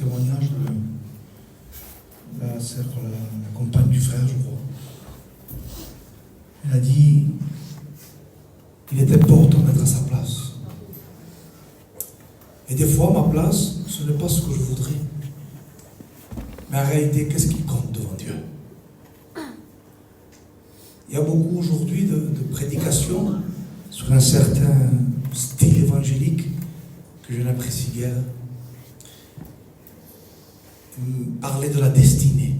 témoignage de la sœur, la compagne du frère, je crois. Elle a dit, il est important d'être à sa place. Et des fois, ma place, ce n'est pas ce que je voudrais. Mais en réalité, qu'est-ce qui compte devant Dieu? Il y a beaucoup aujourd'hui de prédications sur un certain style évangélique que je n'apprécie guère. Parler de la destinée.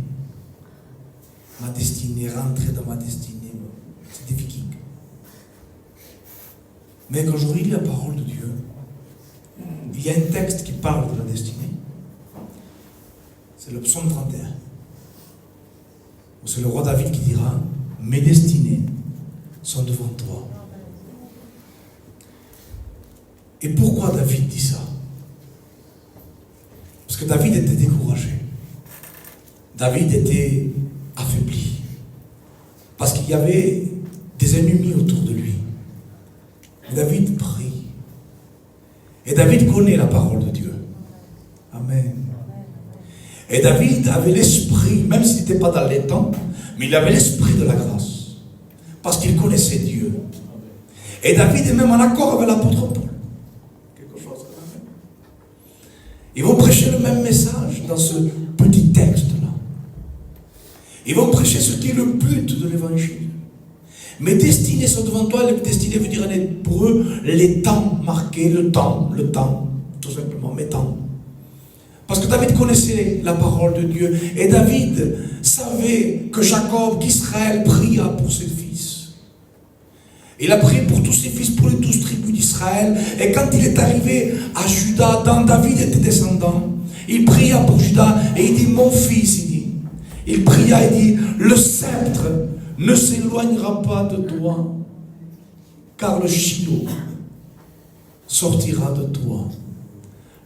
Ma destinée, rentrer dans ma destinée, c'est difficile. Mais quand je lis la parole de Dieu, il y a un texte qui parle de la destinée. C'est le psaume 31. C'est le roi David qui dira, mes destinées sont devant toi. Et pourquoi David dit ça? Parce que David était découragé. David était affaibli. Parce qu'il y avait des ennemis autour de lui. David prie. Et David connaît la parole de Dieu. Amen. Et David avait l'esprit, même s'il n'était pas dans les temps, mais il avait l'esprit de la grâce. Parce qu'il connaissait Dieu. Et David est même en accord avec l'apôtre Paul. Quelque chose comme ça. Ils vont prêcher le même message dans ce petit texte-là. Ils vont prêcher ce qui est le but de l'évangile. Mes destinées sont devant toi. Les destinées veut dire en hébreu les temps marqués, le temps, tout simplement, mes temps. Parce que David connaissait la parole de Dieu. Et David savait que Jacob, qu'Israël pria pour ses fils. Il a prié pour tous ses fils, pour les 12 tribus d'Israël. Et quand il est arrivé à Juda, dont David était descendant, il pria pour Juda et il dit, mon fils, il dit. Il pria et dit, le sceptre ne s'éloignera pas de toi, car le Shiloh sortira de toi.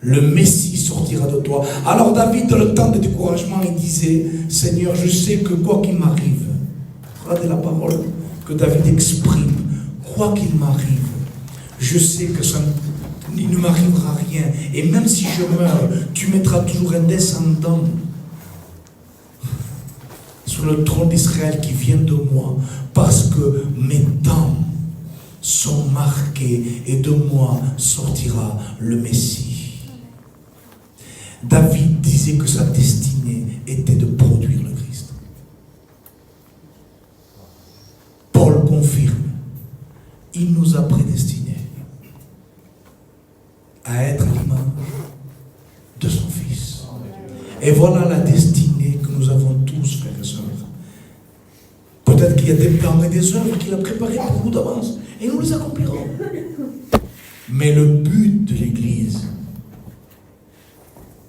Le Messie sortira de toi. Alors David, dans le temps de découragement, il disait, Seigneur, je sais que quoi qu'il m'arrive, regardez la parole que David exprime, quoi qu'il m'arrive, je sais que il ne m'arrivera rien. Et même si je meurs, tu mettras toujours un descendant sur le trône d'Israël qui vient de moi, parce que mes temps sont marqués et de moi sortira le Messie. David disait que sa destinée était de produire le Christ. Paul confirme, il nous a prédestinés à être l'image de son Fils. Et voilà la destinée que nous avons tous, frères et sœurs. Peut-être qu'il y a des plans et des œuvres qu'il a préparés pour nous d'avance, et nous les accomplirons. Mais le but de l'Église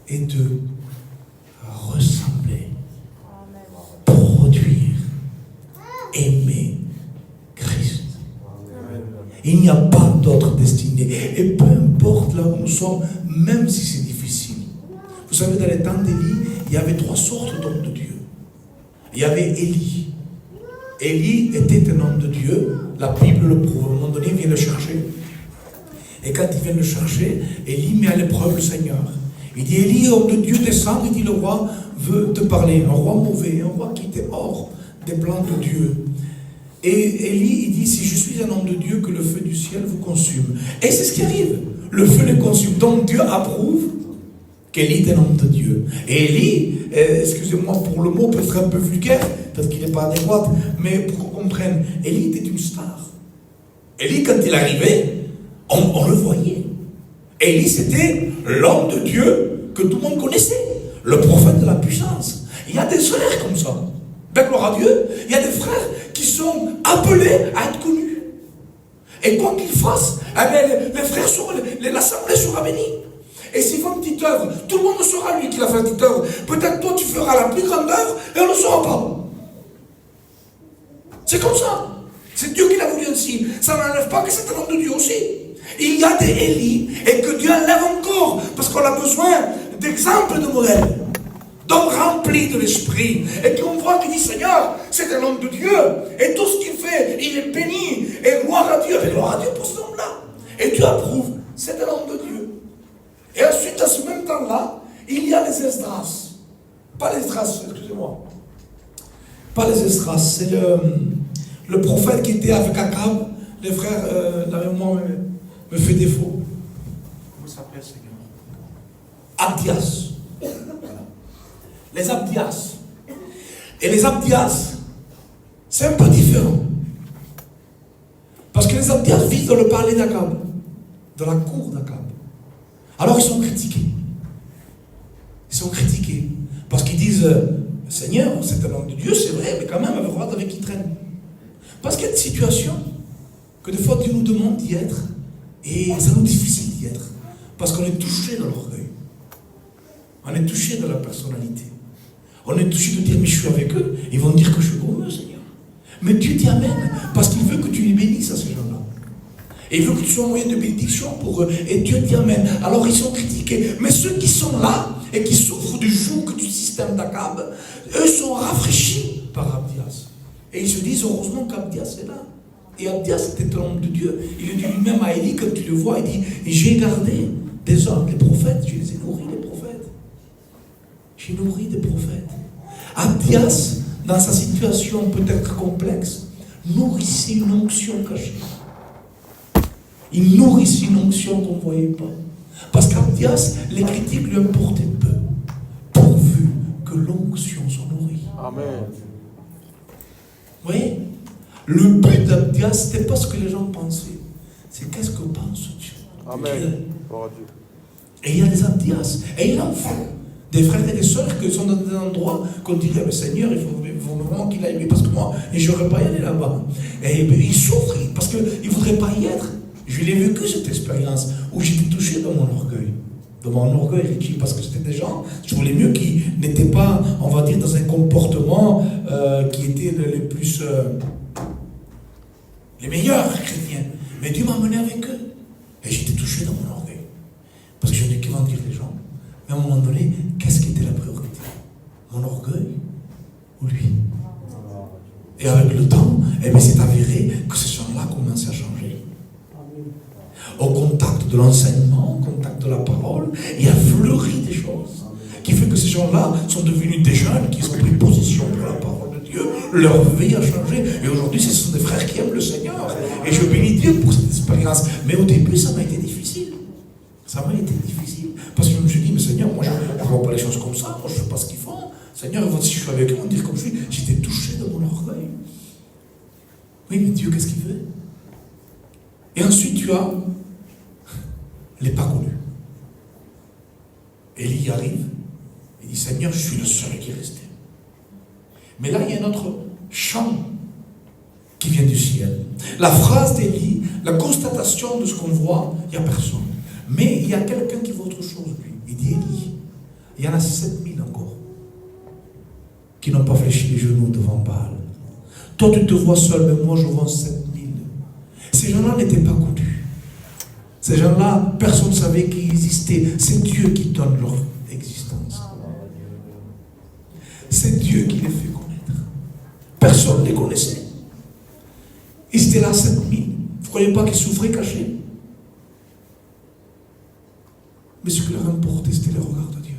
est de ressembler, produire, aimer Christ. Il n'y a pas d'autre destinée. Et peu importe là où nous sommes, même si c'est difficile. Vous savez, dans les temps d'Élie, il y avait 3 sortes d'hommes de Dieu. Il y avait Élie. Élie était un homme de Dieu. La Bible le prouve. À un moment donné, il vient le chercher. Et quand il vient le chercher, Élie met à l'épreuve le Seigneur. Il dit, Élie, homme de Dieu, descend. Il dit, le roi veut te parler. Un roi mauvais, un roi qui était hors des plans de Dieu. Et Élie, il dit, si je suis un homme de Dieu, que le feu du ciel vous consume. Et c'est ce qui arrive. Le feu les consume. Donc Dieu approuve qu'Élie est un homme de Dieu. Et Élie, excusez-moi pour le mot, peut-être un peu vulgaire, peut-être qu'il n'est pas adéquat, mais pour qu'on comprenne, Élie était une star. Élie, quand il arrivait, on le voyait. Élie, c'était l'homme de Dieu que tout le monde connaissait, le prophète de la puissance. Il y a des frères comme ça. Ben, gloire à Dieu, il y a des frères qui sont appelés à être connus. Et quoi qu'ils fassent, les frères seront, l'assemblée sera bénie. Et s'ils font une petite œuvre, tout le monde saura lui qu'il a fait une petite œuvre. Peut-être toi tu feras la plus grande œuvre et on ne le saura pas. C'est comme ça. C'est Dieu qui l'a voulu ainsi. Ça n'enlève pas que c'est un homme de Dieu aussi. Il y a des Élie et que Dieu enlève encore parce qu'on a besoin d'exemples de modèles. D'hommes remplis de l'esprit et qu'on voit qu'il dit Seigneur, c'est un homme de Dieu et tout ce qu'il fait, il est béni et gloire à Dieu. Et gloire à Dieu pour cet homme-là. Et Dieu approuve, c'est un homme de Dieu. Et ensuite, à ce même temps-là, Il y a les Esdras. Pas les Esdras, excusez-moi. Pas les Esdras, c'est le prophète qui était avec Akab. Les frères, la mémoire me fait défaut. Comment s'appelle, Seigneur? Abdias. Voilà. Les Abdias. Et les Abdias, c'est un peu différent. Parce que les Abdias vivent dans le palais d'Akab, dans la cour d'Akab. Alors ils sont critiqués. Ils sont critiqués. Parce qu'ils disent, Seigneur, c'est un homme de Dieu, c'est vrai, mais quand même, regarde avec qui il traîne. Parce qu'il y a des situations que des fois Dieu nous demande d'y être, et ça nous est difficile d'y être. Parce qu'on est touché dans l'orgueil. On est touché dans la personnalité. On est touché de dire, mais je suis avec eux, ils vont dire que je suis comme eux, Seigneur. Mais Dieu t'y amène, parce qu'il veut que tu les bénisses à ces gens-là. Et il veut que tu sois un moyen de bénédiction pour eux, et Dieu t'y amène. Alors ils sont critiqués. Mais ceux qui sont là, et qui souffrent du joug du système d'Akab, eux sont rafraîchis par Abdias. Et ils se disent, heureusement qu'Abdias est là. Et Abdias était un homme de Dieu. Il le dit lui-même à Élie, quand tu le vois, il dit, j'ai gardé des hommes, des prophètes, je les ai nourris, les prophètes. J'ai nourri des prophètes. Abdias, dans sa situation peut-être complexe, nourrissait une onction cachée. Il nourrissait une onction qu'on ne voyait pas. Parce qu'Abdias, les critiques lui importaient peu, pourvu que l'onction soit nourrie. Amen. Vous voyez? Le but d'Abdias, ce n'était pas ce que les gens pensaient. C'est qu'est-ce que pense Dieu. Amen. Et il y a des Abdias. Et il en faut. Des frères et des sœurs qui sont dans des endroits qu'on dirait, mais Seigneur, il faut vraiment qu'il aille, parce que moi, je n'aurais pas y aller là-bas. Et ils souffrent, parce qu'ils ne voudraient pas y être. Je l'ai vécu cette expérience, où j'étais touché dans mon orgueil. Dans mon orgueil, Richie, parce que c'était des gens, je voulais mieux, qui n'étaient pas, on va dire, dans un comportement qui était les plus... les meilleurs chrétiens. Mais Dieu m'a mené avec eux. Et j'étais touché dans mon orgueil. Parce que je ne dis qu'en dire les gens. Mais à un moment donné, qu'est-ce qui était la priorité? Mon orgueil ou lui? Et avec le temps, c'est avéré que ces gens-là commençaient à changer. Au contact de l'enseignement, au contact de la parole, il a fleuri des choses. Qui fait que ces gens-là sont devenus des jeunes qui ont pris position pour la parole de Dieu. Leur vie a changé. Et aujourd'hui, ce sont des frères qui aiment le Seigneur. Et je bénis Dieu pour cette expérience. Mais au début, ça m'a été difficile. Ça m'a été difficile. Parce que je me suis dit, mais Seigneur, moi je ne vois pas les choses comme ça. Moi je ne sais pas ce qu'ils font. Seigneur, si je suis avec eux, on va dire comme je suis. J'étais touché de mon orgueil. Oui, mais Dieu, qu'est-ce qu'il veut? Et ensuite, tu as les pas connus. Élie arrive. Il dit, Seigneur, je suis le seul qui est resté. Mais là, il y a un autre chant qui vient du ciel. La phrase d'Élie, la constatation de ce qu'on voit, il n'y a personne. Mais il y a quelqu'un qui voit autre chose, lui. Il dit, Élie, il y en a 7000 encore qui n'ont pas fléchi les genoux devant Baal. Toi, tu te vois seul, mais moi, je vois 7000. Ces gens-là n'étaient pas connus. Ces gens-là, personne ne savait qu'ils existaient. C'est Dieu qui donne leur existence. C'est Dieu qui les fait connaître. Personne ne les connaissait. Ils étaient là 7000. Vous ne croyez pas qu'ils souffraient cachés? Mais ce qui leur importait, c'était le regard de Dieu.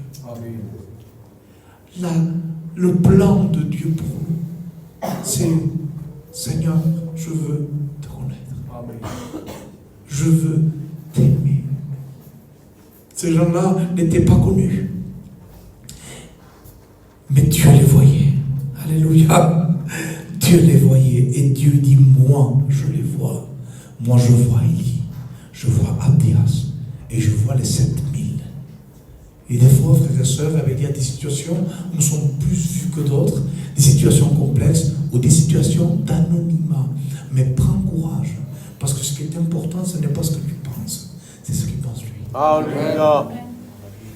Amen. Le plan de Dieu pour nous, c'est Seigneur, je veux te connaître. Amen. Je veux t'aimer. Ces gens-là n'étaient pas connus. Mais Dieu les voyait. Alléluia. Dieu les voyait. Et Dieu dit, moi, je les vois. Moi, je vois Élie. Je vois Abdias. Et je vois les 7000. Et des fois, frères et sœurs, il y a des situations où nous sommes plus vus que d'autres, des situations complexes ou des situations d'anonymat. Mais prends courage, parce que ce qui est important, ce n'est pas ce que tu penses, c'est ce qu'il pense lui. Alléluia.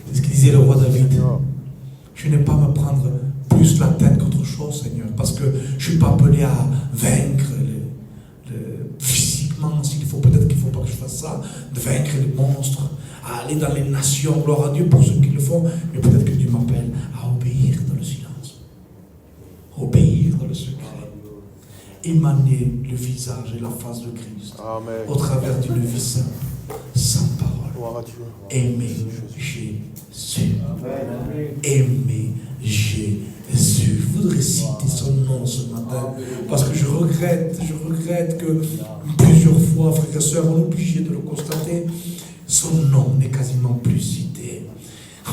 C'est ce que disait le roi David. Je n'ai pas à me prendre plus la tête qu'autre chose, Seigneur, parce que je ne suis pas appelé à vaincre physiquement, s'il faut, peut-être qu'il ne faut pas que je fasse ça, de vaincre les monstres, à aller dans les nations, gloire à Dieu pour ceux qui le font, mais peut-être que Dieu m'appelle à obéir dans le silence, obéir dans le secret, émaner le visage et la face de Christ. Amen. Au travers d'une vie simple, sans parole. Aimez Jésus. Aimez Jésus. Je voudrais citer son nom ce matin, parce que je regrette que plusieurs fois, frères et sœurs, on est obligé de le constater, son nom n'est quasiment plus cité.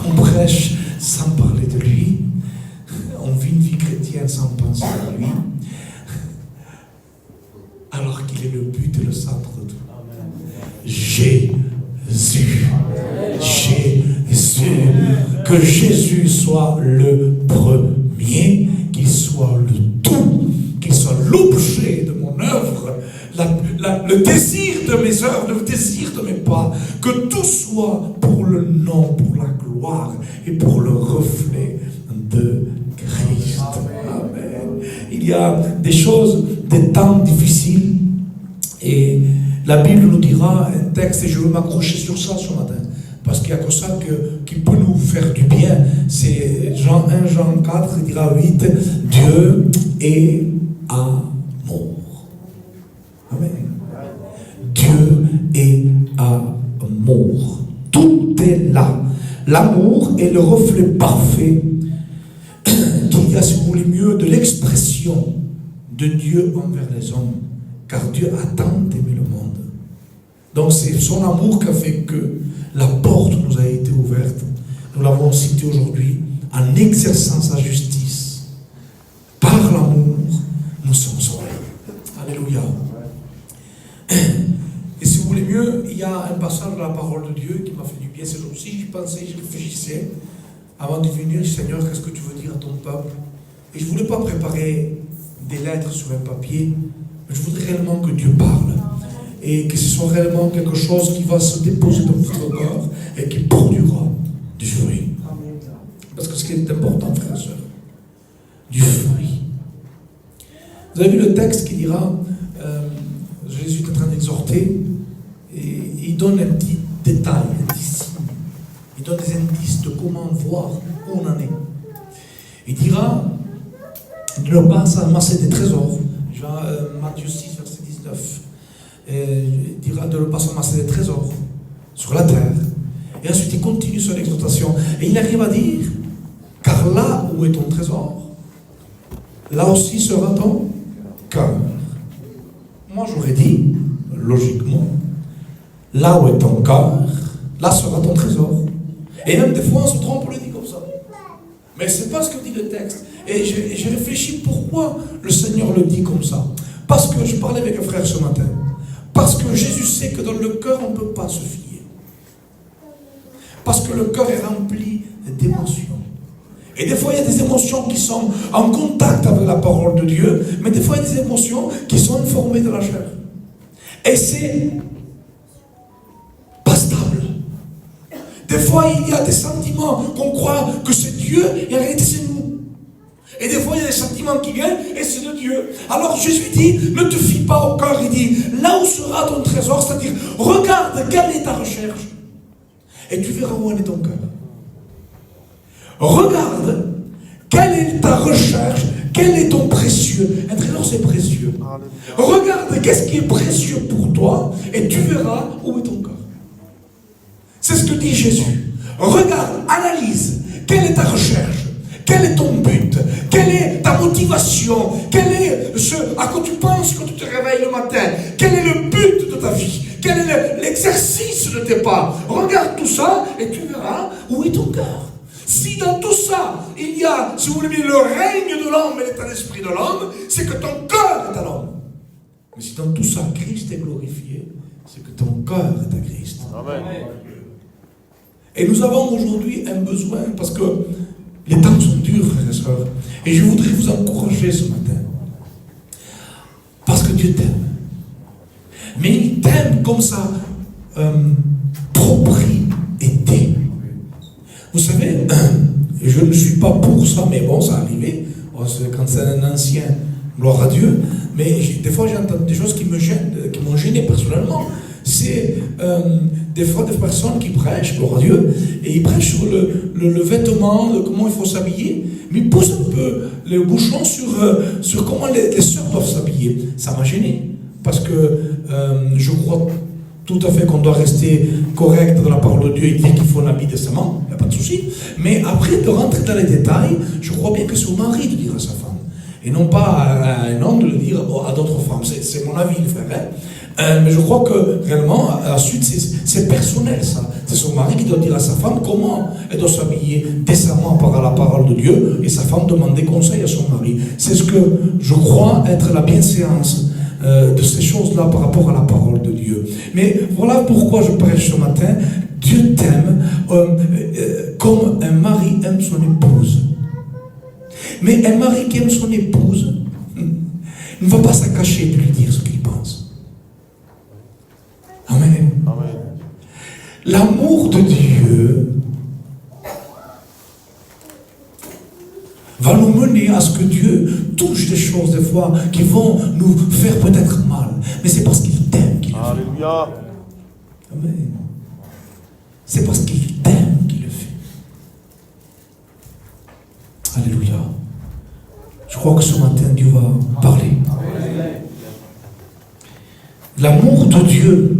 On prêche sans parler de lui, on vit une vie chrétienne sans penser à lui, alors qu'il est le but et le centre de tout. Jésus. Jésus. Que Jésus soit le premier, qu'il soit le tout, qu'il soit l'objet de mon œuvre, le désir de mes œuvres, le désir de mes pas, que tout soit pour le nom, pour la gloire et pour le reflet de Christ. Amen. Il y a des choses, des temps difficiles, et la Bible nous dira un texte, et je veux m'accrocher sur ça ce matin, parce qu'il n'y a que ça qui peut nous faire du bien. C'est Jean 1, Jean 4, il dira 8, Dieu est amour. Amen. Dieu est amour. Tout est là. L'amour est le reflet parfait qu'il y a, si vous voulez mieux, de l'expression de Dieu envers les hommes. Car Dieu a tant aimé le monde. Donc c'est son amour qui a fait que la porte nous a été ouverte. Nous l'avons cité aujourd'hui, en exerçant sa justice. Par l'amour, nous sommes sauvés. Alléluia. Et si vous voulez mieux, il y a un passage de la parole de Dieu qui m'a fait du bien ces jours-ci. J'y pensais, j'y réfléchissais. Avant de venir, Seigneur, qu'est-ce que tu veux dire à ton peuple? Et je ne voulais pas préparer des lettres sur un papier. Je voudrais réellement que Dieu parle et que ce soit réellement quelque chose qui va se déposer dans votre corps et qui produira du fruit. Parce que ce qui est important, frères et sœurs, du fruit. Vous avez vu le texte qui dira, Jésus est en train d'exhorter, et il donne un petit détail, un petit signe. Il donne des indices de comment voir où on en est. Il dira de ne pas amasser des trésors. Matthieu 6, verset 19, il dira de ne pas s'amasser des trésors sur la terre. Et ensuite il continue son exhortation. Et il arrive à dire, car là où est ton trésor, là aussi sera ton cœur. Moi j'aurais dit, logiquement, là où est ton cœur, là sera ton trésor. Et même des fois on se trompe, on le dit comme ça. Mais c'est pas ce que dit le texte. Et j'ai réfléchi pourquoi le Seigneur le dit comme ça. Parce que je parlais avec un frère ce matin. Parce que Jésus sait que dans le cœur, on ne peut pas se fier. Parce que le cœur est rempli d'émotions. Et des fois, il y a des émotions qui sont en contact avec la parole de Dieu, mais des fois, il y a des émotions qui sont informées de la chair. Et c'est pas stable. Des fois, il y a des sentiments qu'on croit que c'est Dieu, et en réalité, c'est nous. Et des fois, il y a des sentiments qui viennent, et c'est de Dieu. Alors Jésus dit, ne te fie pas au cœur. Il dit, là où sera ton trésor, c'est-à-dire, regarde quelle est ta recherche, et tu verras où en est ton cœur. Regarde quelle est ta recherche, quel est ton précieux. Un trésor, c'est précieux. Regarde qu'est-ce qui est précieux pour toi, et tu verras où est ton cœur. C'est ce que dit Jésus. Regarde, analyse, quelle est ta recherche. Quel est ton but? Quelle est ta motivation? Quel est ce à quoi tu penses quand tu te réveilles le matin? Quel est le but de ta vie? Quel est l'exercice de tes pas? Regarde tout ça et tu verras où est ton cœur. Si dans tout ça, il y a, si vous voulez bien, le règne de l'homme et l'état d'esprit de l'homme, c'est que ton cœur est à l'homme. Mais si dans tout ça, Christ est glorifié, c'est que ton cœur est à Christ. Amen. Et nous avons aujourd'hui un besoin, parce que les temps sont durs, frères et sœurs. Et je voudrais vous encourager ce matin. Parce que Dieu t'aime. Mais il t'aime comme ça, propriété. Vous savez, je ne suis pas pour ça, mais bon, ça arrivait. Quand c'est un ancien, gloire à Dieu. Mais des fois, j'ai entendu des choses qui me gênent, qui m'ont gêné personnellement. C'est des fois des personnes qui prêchent, gloire à Dieu, et ils prêchent sur le vêtement, comment il faut s'habiller, mais ils poussent un peu le bouchon sur comment les sœurs doivent s'habiller. Ça m'a gêné, parce que je crois tout à fait qu'on doit rester correct dans la parole de Dieu et dire qu'il faut un habit décemment, il n'y a pas de souci. Mais après, de rentrer dans les détails, je crois bien que c'est au mari de dire à sa femme. Et non pas à un homme de le dire à d'autres femmes. C'est mon avis, frère. Mais je crois que réellement, ensuite, c'est personnel ça. C'est son mari qui doit dire à sa femme comment elle doit s'habiller décemment par la parole de Dieu. Et sa femme demande des conseils à son mari. C'est ce que je crois être la bienséance de ces choses-là par rapport à la parole de Dieu. Mais voilà pourquoi je prêche ce matin. Dieu t'aime comme un mari aime son épouse. Mais un mari qui aime son épouse ne va pas s'accacher de lui dire ce qu'il pense. Amen. Amen. L'amour de Dieu va nous mener à ce que Dieu touche des choses des fois qui vont nous faire peut-être mal. Mais c'est parce qu'il t'aime qu'il le fait. Alléluia. Amen. C'est parce qu'il t'aime qu'il le fait. Alléluia. Je crois que ce matin, Dieu va parler. L'amour de Dieu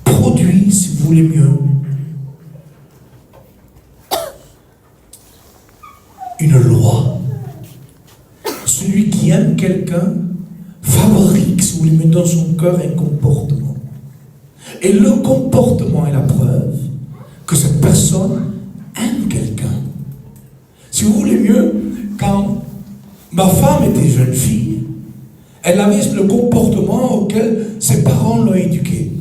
produit, si vous voulez mieux, une loi. Celui qui aime quelqu'un fabrique, si vous voulez mieux, dans son cœur un comportement. Et le comportement est la preuve que cette personne aime quelqu'un. Si vous voulez mieux, quand ma femme était jeune fille, elle avait le comportement auquel ses parents l'ont éduquée.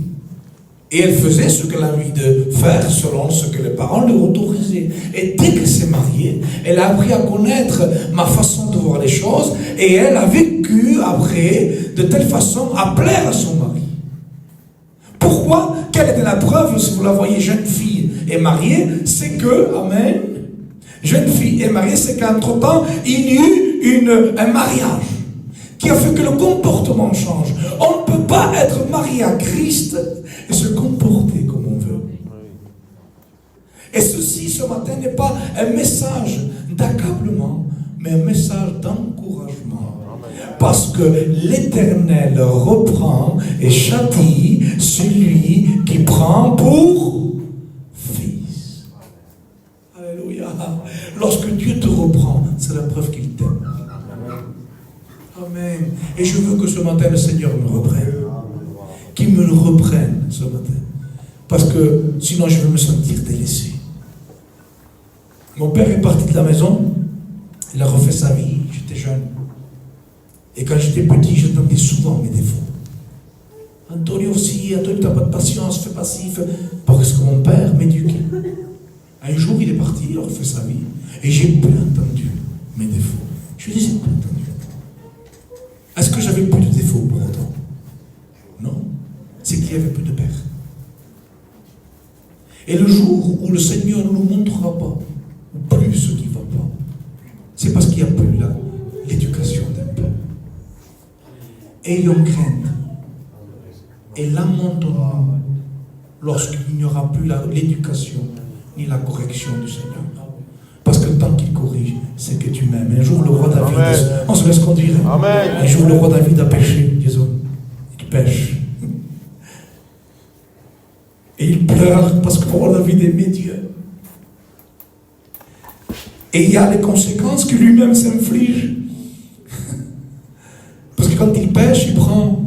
Et elle faisait ce qu'elle a envie de faire selon ce que les parents lui autorisaient. Et dès qu'elle s'est mariée, elle a appris à connaître ma façon de voir les choses et elle a vécu après de telle façon à plaire à son mari. Pourquoi? Quelle était la preuve si vous la voyez jeune fille et mariée? C'est que, amen, jeune fille et mariée, c'est qu'entre-temps, il y eut un mariage qui a fait que le comportement change. On ne peut pas être marié à Christ et se comporter comme on veut. Et ceci, ce matin, n'est pas un message d'accablement, mais un message d'encouragement. Parce que l'Éternel reprend et châtie celui qui prend pour fils. Alléluia. Lorsque Dieu te reprend, c'est la preuve qu'il t'aime. Amen. Et je veux que ce matin, le Seigneur me reprenne. Qu'il me le reprenne ce matin. Parce que sinon, je vais me sentir délaissé. Mon père est parti de la maison. Il a refait sa vie. J'étais jeune. Et quand j'étais petit, j'entendais souvent mes défauts. Antonio aussi, Antonio, tu n'as pas de patience, fais pas ci, fais... Parce que mon père m'éduquait. Un jour, il est parti, il a refait sa vie. Et j'ai plus entendu mes défauts. Je lui ai dit, j'ai plus entendu. Est-ce que j'avais plus de défauts pour autant? Non. C'est qu'il y avait plus de père. Et le jour où le Seigneur ne nous montrera pas, ou plus ce qui ne va pas, c'est parce qu'il n'y a plus l'éducation d'un père. Ayons crainte et lamentons lorsqu'il n'y aura plus l'éducation ni la correction du Seigneur. Parce que tant qu'il corrige, c'est que tu m'aimes. Un jour, le roi David, on se laisse conduire. Amen. Un jour, le roi David a péché, disons. Il pêche. Et il pleure parce que le roi David aimait Dieu. Et il y a les conséquences que lui-même s'inflige. Parce que quand il pêche, il prend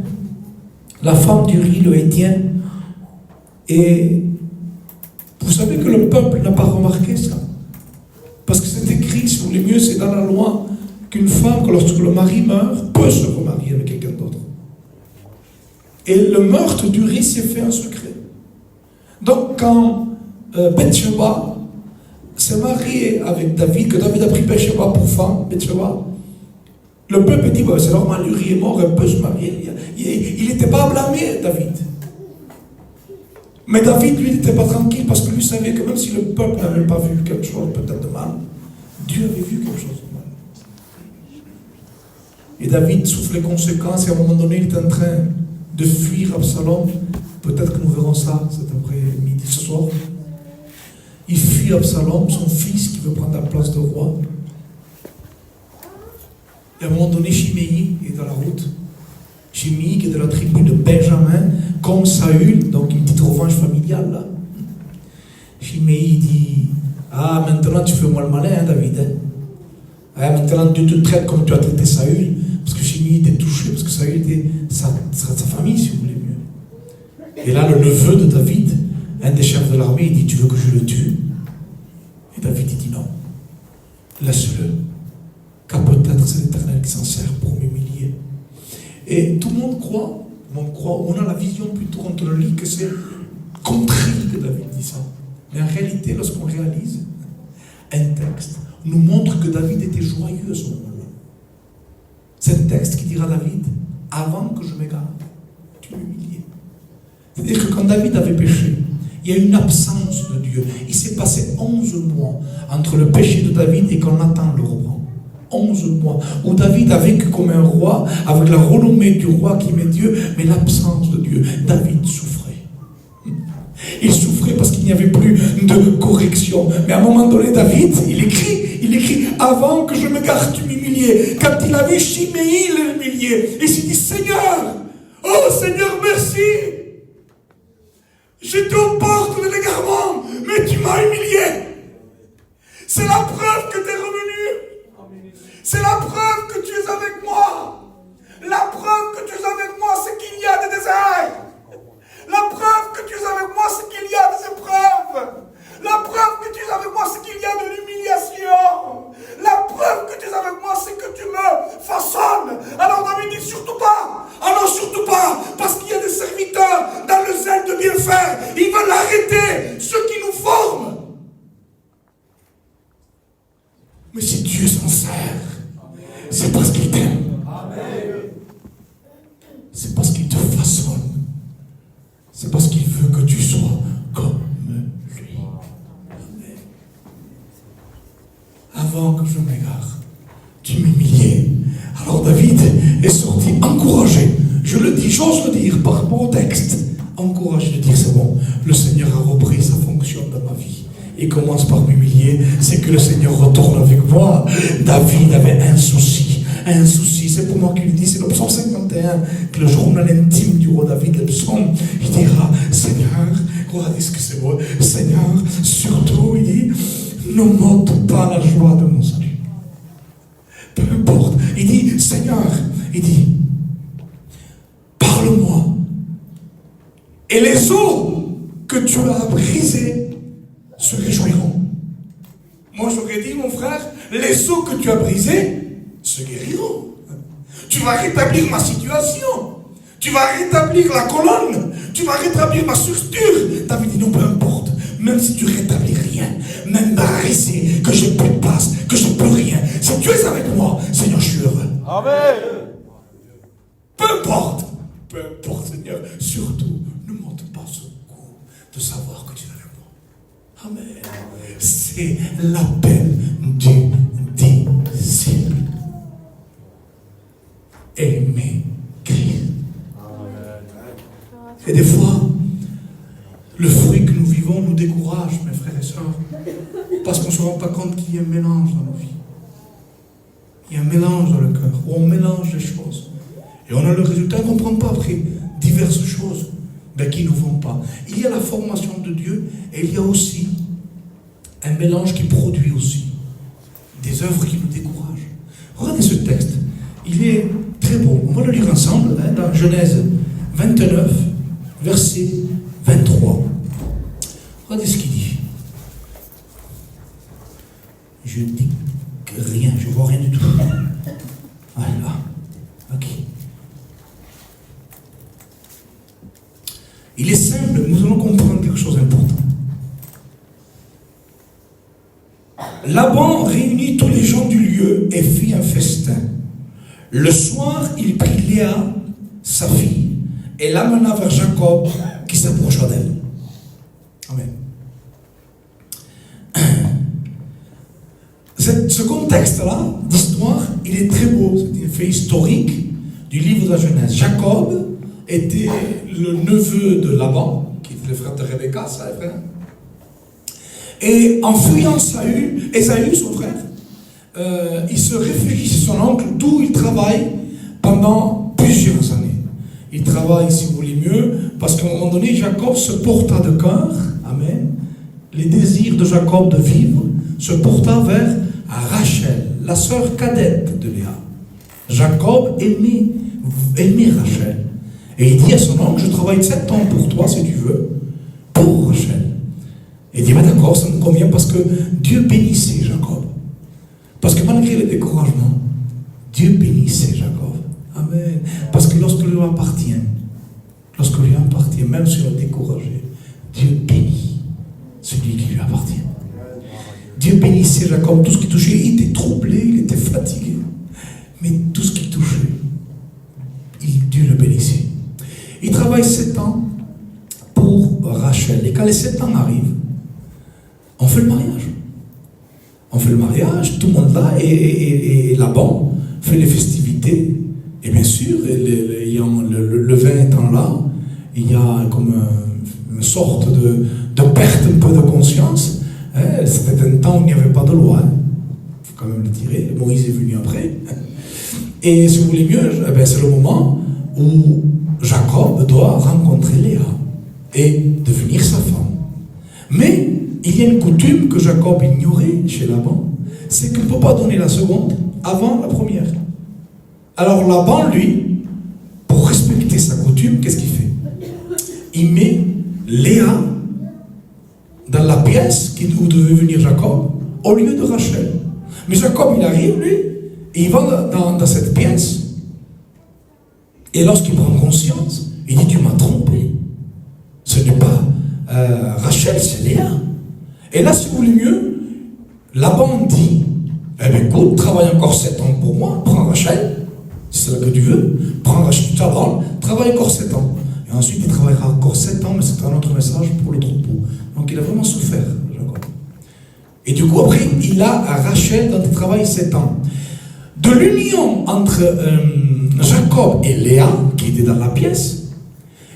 la femme d'Uri, le Héthien. Et vous savez que le peuple n'a pas remarqué ça. Parce que c'est écrit, si vous voulez mieux, c'est dans la loi qu'une femme, lorsque le mari meurt, peut se remarier avec quelqu'un d'autre. Et le meurtre d'Uri s'est fait en secret. Donc quand Bathsheba s'est mariée avec David, que David a pris Bathsheba pour femme, Bathsheba, le peuple dit, bah, c'est normal, Uri est mort, elle peut se marier. Il n'était pas blâmé, David. Mais David, lui, n'était pas tranquille parce que lui savait que même si le peuple n'avait pas vu quelque chose peut-être de mal, Dieu avait vu quelque chose de mal. Et David souffre les conséquences et à un moment donné, il est en train de fuir Absalom. Peut-être que nous verrons ça cet après-midi, ce soir. Il fuit Absalom, son fils qui veut prendre la place de roi. Et à un moment donné, Chiméi est dans la route. Chiméi qui est de la tribu de Benjamin, comme Saül, donc une petite revanche familiale là. Chiméi dit, ah maintenant tu fais moi le malin, hein, David. Hein? Ah, maintenant Dieu te traite comme tu as traité Saül, parce que Chiméi était touché, parce que Saül était sa famille, si vous voulez mieux. Et là, le neveu de David, un des chefs de l'armée, il dit, tu veux que je le tue? Et David il dit non, laisse-le, car peut-être c'est l'Éternel qui s'en sert pour m'humilier. Et tout le monde croit, on a la vision plutôt quand on le lit que c'est contrit que David dit ça. Mais en réalité, lorsqu'on réalise, un texte nous montre que David était joyeux à ce moment-là. C'est un texte qui dira à David, avant que je m'égare, tu m'humiliais. C'est-à-dire que quand David avait péché, il y a une absence de Dieu. Il s'est passé 11 mois entre le péché de David et quand Nathan le reprend. 11 mois, où David a vécu comme un roi, avec la renommée du roi qui met Dieu, mais l'absence de Dieu. David souffrait. Il souffrait parce qu'il n'y avait plus de correction. Mais à un moment donné, David, il écrit, avant que je me garde, tu m'humiliais. Quand il a vu Chiméi l'humilier, il s'est dit, Seigneur, oh Seigneur, merci. J'étais aux portes de l'égarement, mais tu m'as humilié. C'est la preuve que tu es revenu. C'est la preuve que tu es avec moi. La preuve que tu es avec moi, c'est qu'il y a des déserts. La preuve que tu es avec moi, c'est qu'il y a des épreuves. La preuve que tu es avec moi, c'est qu'il y a de l'humiliation. La preuve que tu es avec moi, c'est que tu me façonnes. Alors David dit surtout pas. Alors surtout pas. Parce qu'il y a des serviteurs dans le zèle de bien faire. Ils veulent arrêter ceux qui nous forment. Mais si Dieu s'en sert, c'est parce qu'il t'aime. C'est parce qu'il te façonne. C'est parce qu'il veut que tu sois comme lui. Amen. Avant que je m'égare, tu m'humiliais. Alors David est sorti encouragé. Je le dis, j'ose le dire par rapport au texte. Encouragé de dire, c'est bon, le Seigneur a repris sa fonction dans ma vie. Il commence par m'humilier, c'est que le Seigneur retourne avec moi. David avait un souci, c'est pour moi qu'il dit, c'est le psaume 51, que le journal intime du roi David, le psaume, il dira, Seigneur, regardez ce que c'est beau, Seigneur, surtout, il dit, ne m'ôte pas la joie de mon salut. Peu importe, il dit, Seigneur, il dit, parle-moi, et les os que tu as brisés se réjouiront. Moi j'aurais dit, mon frère, les os que tu as brisés se guériront. Tu vas rétablir ma situation. Tu vas rétablir la colonne. Tu vas rétablir ma structure. David dit non, peu importe. Même si tu rétablis rien, même brisé, que j'ai plus de place, que j'ai plus rien. Si tu es avec moi, Seigneur, je suis heureux. Amen. Peu importe, Seigneur. Surtout, ne monte pas ce goût de savoir que tu es avec moi. Amen. C'est l'appel du disciple. Aimer Christ. Et des fois, le fruit que nous vivons nous décourage, mes frères et sœurs, parce qu'on ne se rend pas compte qu'il y a un mélange dans nos vies. Il y a un mélange dans le cœur, où on mélange les choses. Et on a le résultat, on ne comprend pas après diverses choses qui ne nous vont pas. Il y a la formation de Dieu, et il y a aussi un mélange qui produit aussi des œuvres qui nous découragent. Regardez ce texte, il est très beau. On va le lire ensemble, dans Genèse 29, verset 23. Regardez ce qu'il dit. Je ne dis rien, je ne vois rien du tout. Voilà. Ok. Il est simple, nous allons comprendre quelque chose d'important. Laban réunit tous les gens du lieu et fit un festin. Le soir, il prit Léa, sa fille, et l'amena vers Jacob, qui s'approcha d'elle. Amen. Ce contexte-là, d'histoire, il est très beau. C'est un fait historique du livre de la Genèse. Jacob était le neveu de Laban, qui était le frère de Rebecca, ça, les frères. Et en fuyant Ésaü, son frère, il se réfugie chez son oncle, d'où il travaille pendant plusieurs années. Il travaille, si vous voulez voulez mieux, parce qu'à un moment donné, Jacob se porta de cœur, amen, les désirs de Jacob de vivre se porta vers Rachel, la sœur cadette de Léa. Jacob aimait Rachel. Et il dit à son oncle, je travaille 7 ans pour toi, si tu veux, pour Rachel. Et il dit, d'accord, ça me convient, parce que Dieu bénissait Jacob. Parce que malgré les découragements, Dieu bénissait Jacob. Amen. Parce que lorsque lui appartient, même si on est découragé, Dieu bénit celui qui lui appartient. Dieu bénissait Jacob, tout ce qui touchait, il était troublé, il était fatigué. Mais tout ce qui touchait, Dieu le bénissait. Il travaille 7 ans pour Rachel. Et quand les 7 ans arrivent, on fait le mariage. On fait le mariage, tout le monde là, et Laban fait les festivités. Et bien sûr, le vin étant là, il y a comme une sorte de perte un peu de conscience. C'était un temps où il n'y avait pas de loi. Il faut quand même le dire. Moïse est venu après. Et si vous voulez mieux, c'est le moment où Jacob doit rencontrer Léa et devenir sa femme. Mais il y a une coutume que Jacob ignorait chez Laban, c'est qu'il ne peut pas donner la seconde avant la première. Alors Laban, lui, pour respecter sa coutume, qu'est-ce qu'il fait? Il met Léa dans la pièce où devait venir Jacob, au lieu de Rachel. Mais Jacob, il arrive, lui, et il va dans cette pièce. Et lorsqu'il prend conscience, il dit, tu m'as trompé. Ce n'est pas Rachel, c'est Léa. Et là, si vous voulez mieux, Laban dit, eh bien écoute, travaille encore 7 ans pour moi, prends Rachel, si c'est là que tu veux, prends Rachel, travaille encore 7 ans. Et ensuite, il travaillera encore 7 ans, mais c'est un autre message pour le troupeau. Donc il a vraiment souffert, Jacob. Et du coup, après, il a Rachel dont il travaille 7 ans. De l'union entre Jacob et Léa, qui était dans la pièce,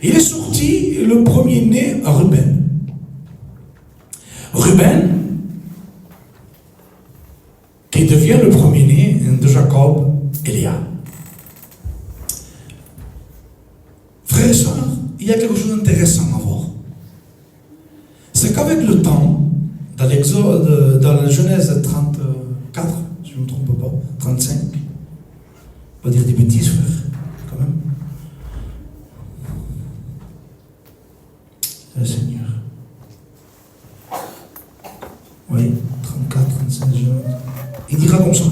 il est sorti le premier-né, Ruben. Ruben, qui devient le premier-né de Jacob et Léa. Frères et sœurs, il y a quelque chose d'intéressant à voir. C'est qu'avec le temps, dans l'Exode, dans la Genèse 34, si je ne me trompe pas, 35, on va dire des bêtises, frère, quand même. Le Seigneur. Oui, 34, 35, il dira comme ça.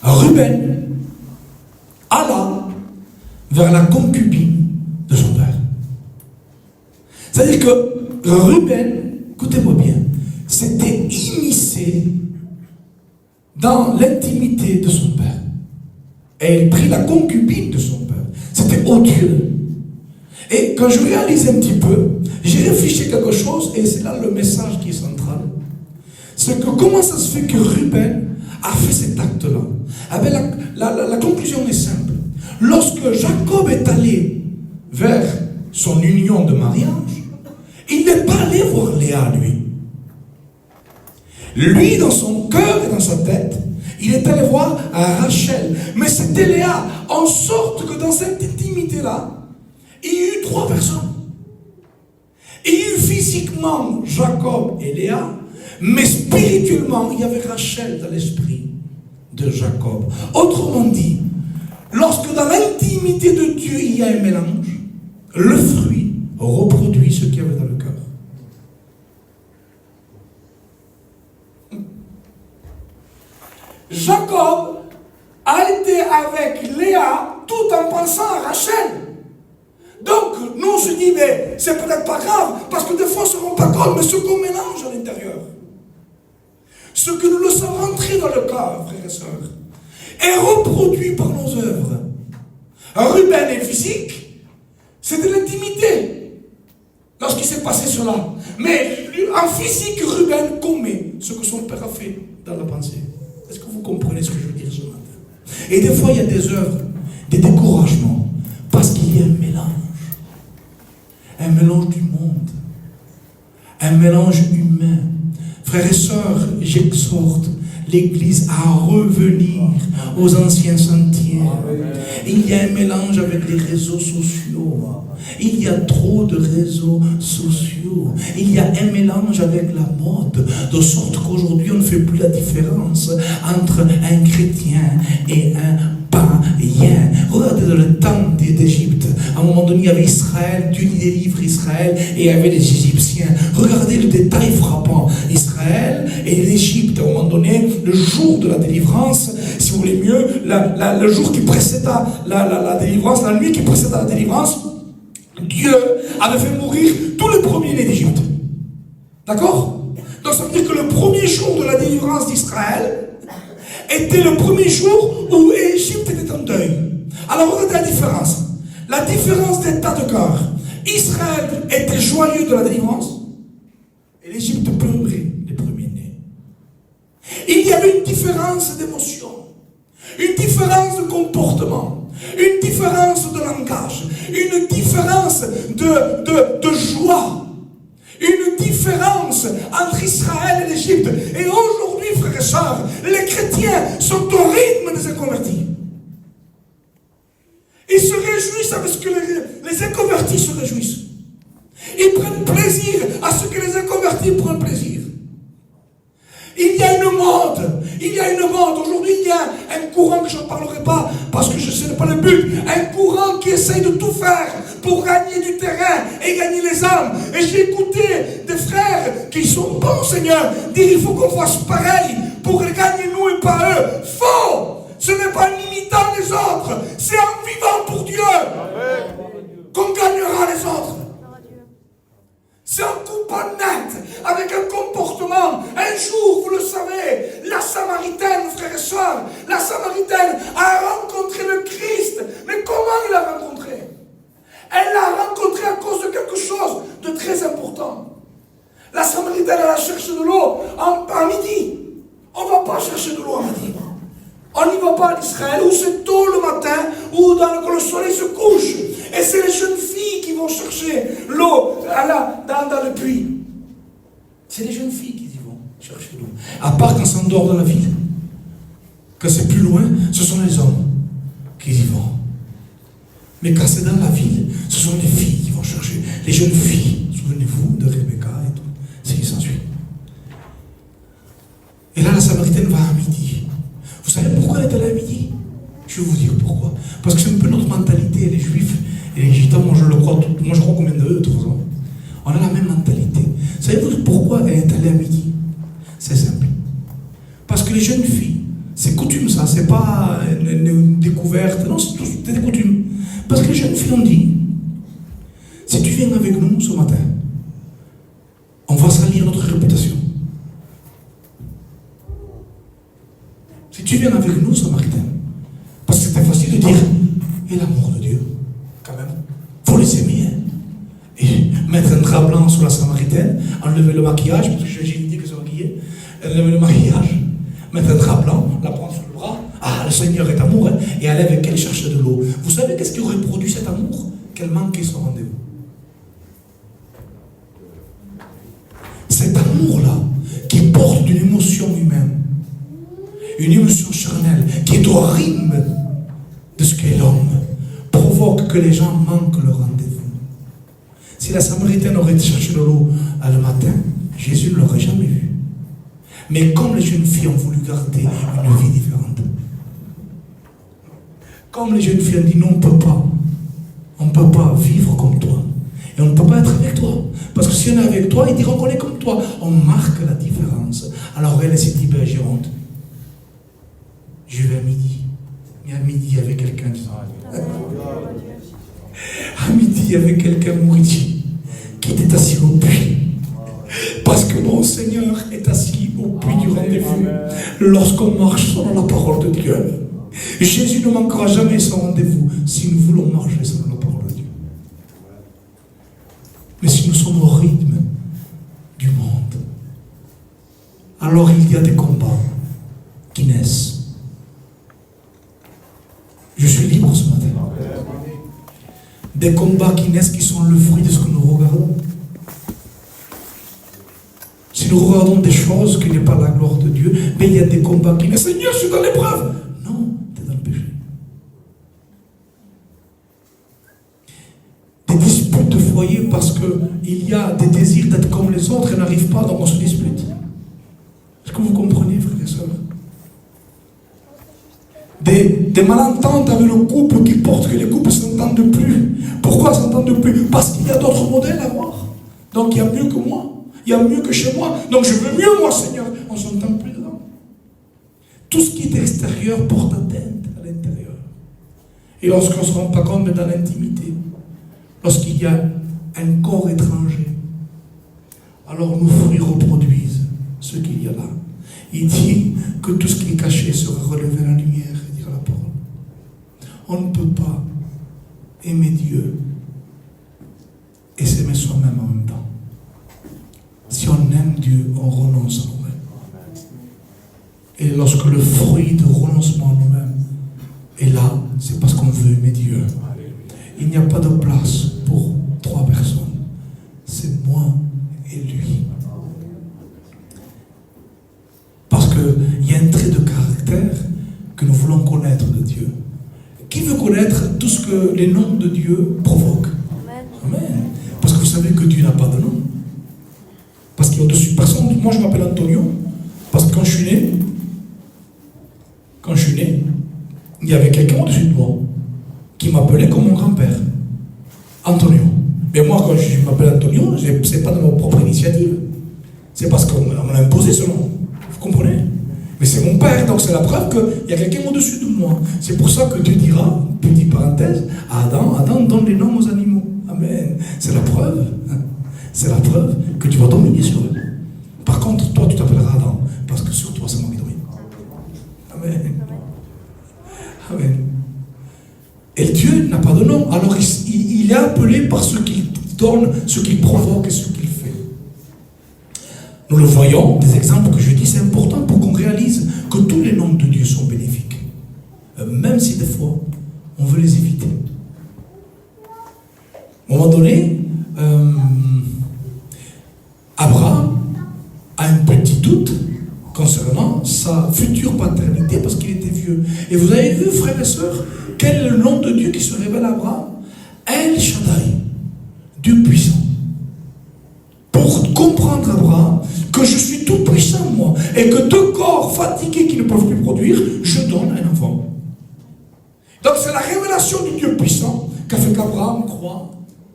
Ruben alla vers la concubine de son père. C'est-à-dire que Ruben, écoutez-moi bien, s'était immiscé dans l'intimité de son père. Et il prit la concubine de son père. C'était odieux. Et quand je réalise un petit peu, j'ai réfléchi à quelque chose, et c'est là le message qui est central. C'est que comment ça se fait que Ruben a fait cet acte-là? Ah ben la conclusion est simple. Lorsque Jacob est allé vers son union de mariage, il n'est pas allé voir Léa, lui. Lui, dans son cœur et dans sa tête, il est allé voir Rachel. Mais c'était Léa, en sorte que dans cette intimité-là, il y a eu 3 personnes. Il y a eu physiquement Jacob et Léa, mais spirituellement, il y avait Rachel dans l'esprit de Jacob. Autrement dit, lorsque dans l'intimité de Dieu, il y a un mélange, le fruit reproduit ce qu'il y avait dans le cœur. Jacob a été avec Léa tout en pensant à Rachel. Donc, nous on se dit, mais c'est peut-être pas grave, parce que des fois on ne se rend pas compte, mais ce qu'on mélange à l'intérieur, ce que nous laissons rentrer dans le cœur, frères et sœurs, est reproduit par nos œuvres. Ruben est physique, c'est de l'intimité, lorsqu'il s'est passé cela. Mais en physique, Ruben commet ce que son père a fait dans la pensée. Est-ce que vous comprenez ce que je veux dire ce matin? Et des fois, il y a des œuvres, des découragements, parce qu'il y a un mélange du monde, un mélange humain. Frères et sœurs, j'exhorte, l'Église à revenir aux anciens sentiers. Il y a un mélange avec les réseaux sociaux. Il y a trop de réseaux sociaux. Il y a un mélange avec la mode, de sorte qu'aujourd'hui on ne fait plus la différence entre un chrétien et un païen. Regardez dans le temps d'Égypte, à un moment donné il y avait Israël, Dieu délivre Israël et il y avait les Égyptiens. Regardez le détail frappant, Israël et l'Égypte, à un moment donné, le jour de la délivrance, si vous voulez mieux, le jour qui précéda la délivrance, la nuit qui précéda la délivrance, Dieu avait fait mourir tous les premiers-nés d'Égypte. D'accord? Donc ça veut dire que le premier jour de la délivrance d'Israël était le premier jour où l'Égypte était en deuil. Alors regardez la différence. La différence d'état de cœur. Israël était joyeux de la délivrance et l'Égypte pleurait les premiers-nés. Il y avait une différence d'émotion, une différence de comportement, une différence de langage, une différence de joie, une différence entre Israël et l'Égypte. Et aujourd'hui, frères et sœurs, les chrétiens sont au rythme des inconvertis. Ils se réjouissent avec ce que les inconvertis se réjouissent. Ils prennent plaisir à ce que les inconvertis prennent plaisir. Il y a une mode. Aujourd'hui, il y a un courant que je n'en parlerai pas parce que ce n'est pas le but. Un courant qui essaye de tout faire pour gagner du terrain et gagner les âmes. Et j'ai écouté des frères qui sont bons, Seigneur, dire il faut qu'on fasse pareil pour les gagner nous et pas eux. Faux! Ce n'est pas en imitant les autres, c'est en vivant pour Dieu qu'on gagnera les autres. C'est un coupant net, avec un comportement. Un jour, vous le savez, la Samaritaine, frères et sœurs, la Samaritaine a rencontré le Christ. Mais comment elle l'a rencontré? Elle l'a rencontré à cause de quelque chose de très important. La Samaritaine, elle a cherché de l'eau à midi. On ne va pas chercher de l'eau à midi. On n'y va pas en Israël, où c'est tôt le matin, où quand le soleil se couche. Et c'est les jeunes filles qui vont chercher l'eau dans le puits. C'est les jeunes filles qui y vont chercher l'eau. À part quand c'est en dehors de la ville. Quand c'est plus loin, ce sont les hommes qui y vont. Mais quand c'est dans la ville, ce sont les filles qui vont chercher. Les jeunes filles, souvenez-vous de Rebecca et tout. C'est qui s'ensuit. Et là, la Samaritaine va à midi. Vous savez pourquoi elle est allée à midi? Je vais vous dire pourquoi. Parce que c'est un peu notre mentalité, les Juifs et les Gitans, moi je crois combien d'eux, de toute façon. On a la même mentalité. Savez-vous pourquoi elle est allée à midi? C'est simple. Parce que les jeunes filles, c'est coutume ça, c'est pas une découverte, non, c'est des coutumes. Parce que les jeunes filles ont dit, si tu viens avec nous ce matin, on va salir notre réputation. Si tu viens avec nous, Samaritain, parce que c'était facile de dire, et l'amour de Dieu, quand même, il faut les aimer. Hein. Et mettre un drap blanc sur la Samaritaine, enlever le maquillage, parce que j'ai dit que c'est maquillé, enlever le maquillage, mettre un drap blanc, la prendre sur le bras, ah, le Seigneur est amour, hein, et aller avec elle chercher de l'eau. Vous savez qu'est-ce qui aurait produit cet amour? Qu'elle manquait son rendez-vous. Cet amour-là, qui porte d'une émotion humaine, une émotion charnelle qui est au rythme de ce qu'est l'homme, provoque que les gens manquent le rendez-vous. Si la Samaritaine aurait cherché de l'eau le matin, Jésus ne l'aurait jamais vu. Mais comme les jeunes filles ont voulu garder une vie différente, comme les jeunes filles ont dit non, on ne peut pas vivre comme toi. Et on ne peut pas être avec toi. Parce que si on est avec toi, ils diront qu'on est comme toi. On marque la différence. Alors elle s'est dit, ben j'ai honte. Je vais à midi. Mais à midi, il y avait quelqu'un qui à midi, il y avait quelqu'un mouriti qui était assis au puits. Parce que mon Seigneur est assis au puits du rendez-vous. Lorsqu'on marche selon la parole de Dieu, Jésus ne manquera jamais son rendez-vous si nous voulons marcher selon la parole de Dieu. Mais si nous sommes au rythme du monde, alors il y a des combats qui naissent. Je suis libre ce matin. Des combats qui naissent, qui sont le fruit de ce que nous regardons. Si nous regardons des choses qui n'est pas la gloire de Dieu, mais Après, il y a des combats qui disent, Seigneur, je suis dans l'épreuve. Non, tu es dans le péché. Des disputes de foyer parce qu'il y a des désirs d'être comme les autres et n'arrivent pas, donc on se dispute. Est-ce que vous comprenez, frères et sœurs? Des malententes avec le couple qui portent que les couples ne s'entendent plus. Pourquoi ils ne s'entendent plus? Parce qu'il y a d'autres modèles à voir. Donc il y a mieux que moi. Il y a mieux que chez moi. Donc je veux mieux, moi, Seigneur. On ne s'entend plus dedans. Tout ce qui est extérieur porte atteinte à l'intérieur. Et lorsqu'on ne se rend pas compte, mais dans l'intimité, lorsqu'il y a un corps étranger, alors nos fruits reproduisent ce qu'il y a là. Il dit que tout ce qui est caché sera relevé à la lumière, dire la parole. On ne peut pas aimer Dieu et s'aimer soi-même en même temps. Si on aime Dieu, on renonce à nous-mêmes. Et lorsque le fruit de renoncement à nous-mêmes est là, c'est parce qu'on veut aimer Dieu. Il n'y a pas de place pour 3 personnes. C'est moi et lui. Parce qu'il y a un trait de caractère que nous voulons connaître de Dieu. Qui veut connaître tout ce que les noms de Dieu provoquent? Amen. Parce que vous savez que Dieu n'a pas de nom. Parce qu'il y a au-dessus de personne. Moi, je m'appelle Antonio. Parce que quand je suis né, il y avait quelqu'un au-dessus de moi qui m'appelait comme mon grand-père. Antonio. Mais moi, quand je m'appelle Antonio, c'est pas de ma propre initiative. C'est parce qu'on m'a imposé ce nom. Vous comprenez? Mais c'est mon père, donc c'est la preuve qu'il y a quelqu'un au-dessus de moi. C'est pour ça que Dieu dira, petite parenthèse, à Adam donne les noms aux animaux. Amen. C'est la preuve. C'est la preuve que tu vas dominer sur eux. Par contre, toi, tu t'appelleras Adam, parce que sur toi, c'est moi qui domine. Amen. Amen. Et Dieu n'a pas de nom. Alors, il est appelé par ce qu'il donne, ce qu'il provoque et ce qu'il fait. Nous le voyons, des exemples que je dis, c'est important pour qu'on réalise que tous les noms de Dieu sont bénéfiques. Même si des fois, on veut les éviter. À un moment donné, Abraham a un petit doute concernant sa future paternité parce qu'il était vieux. Et vous avez vu, frères et sœurs, quel est le nom de Dieu qui se révèle à Abraham? El Shaddai, Dieu puissant. Pour comprendre Abraham que je suis tout puissant, moi, et que 2 corps fatigués qui ne peuvent plus produire, je donne un enfant. Donc c'est la révélation du Dieu puissant qui a fait qu'Abraham croit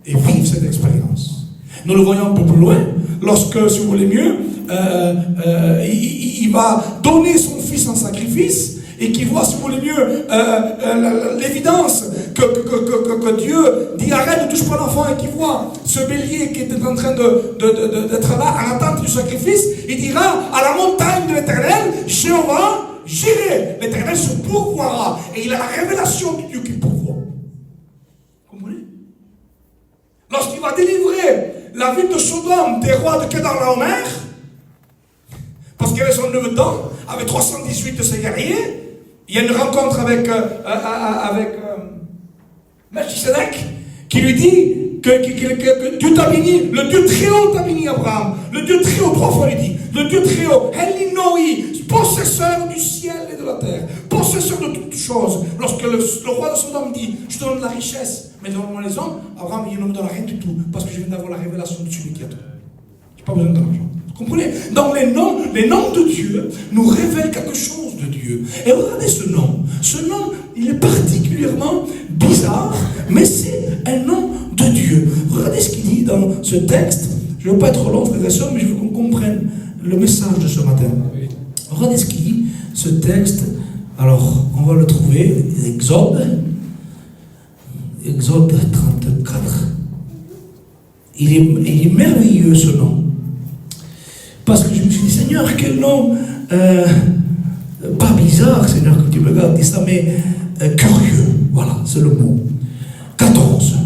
et vive cette expérience. Nous le voyons un peu plus loin, lorsque, si vous voulez mieux, il va donner son fils en sacrifice, et qu'il voit, si vous voulez mieux, l'évidence que Dieu dit arrête, ne touche pas l'enfant, et qu'il voit ce bélier qui était en train d'être là, en attente du sacrifice, il dira à la montagne de l'Éternel, Jéhovah, j'irai, l'Éternel se pourvoira, et il a la révélation du Dieu qui pourvoit. Vous comprenez? Lorsqu'il va délivrer la ville de Sodome des rois de Kedorlaomer, parce qu'il avait son neveu dedans, avec 318 de ses guerriers, il y a une rencontre avec Melchisedec qui lui dit que Dieu t'a béni, le Dieu très haut t'a béni Abraham, le Dieu très haut, 3 fois il dit, le Dieu très haut, Elinoi, possesseur du ciel et de la terre, possesseur de toutes choses. Lorsque le roi de Sodome dit, je te donne la richesse, mais donne-moi les hommes, Abraham il ne me donne rien du tout, parce que je viens d'avoir la révélation de celui qui a tout. Je n'ai pas besoin d'argent. Vous comprenez? Donc les noms de Dieu nous révèlent quelque chose de Dieu. Et regardez ce nom. Ce nom, il est particulièrement bizarre, mais c'est un nom de Dieu. Regardez ce qu'il dit dans ce texte. Je ne veux pas être long, frères et sœurs, mais je veux qu'on comprenne le message de ce matin. Regardez ce qu'il dit, ce texte. Alors, on va le trouver, Exode 34. Il est merveilleux ce nom. Parce que je me suis dit, Seigneur, quel nom, pas bizarre, Seigneur, que tu me regardes, dis ça, mais curieux. Voilà, c'est le mot. 14.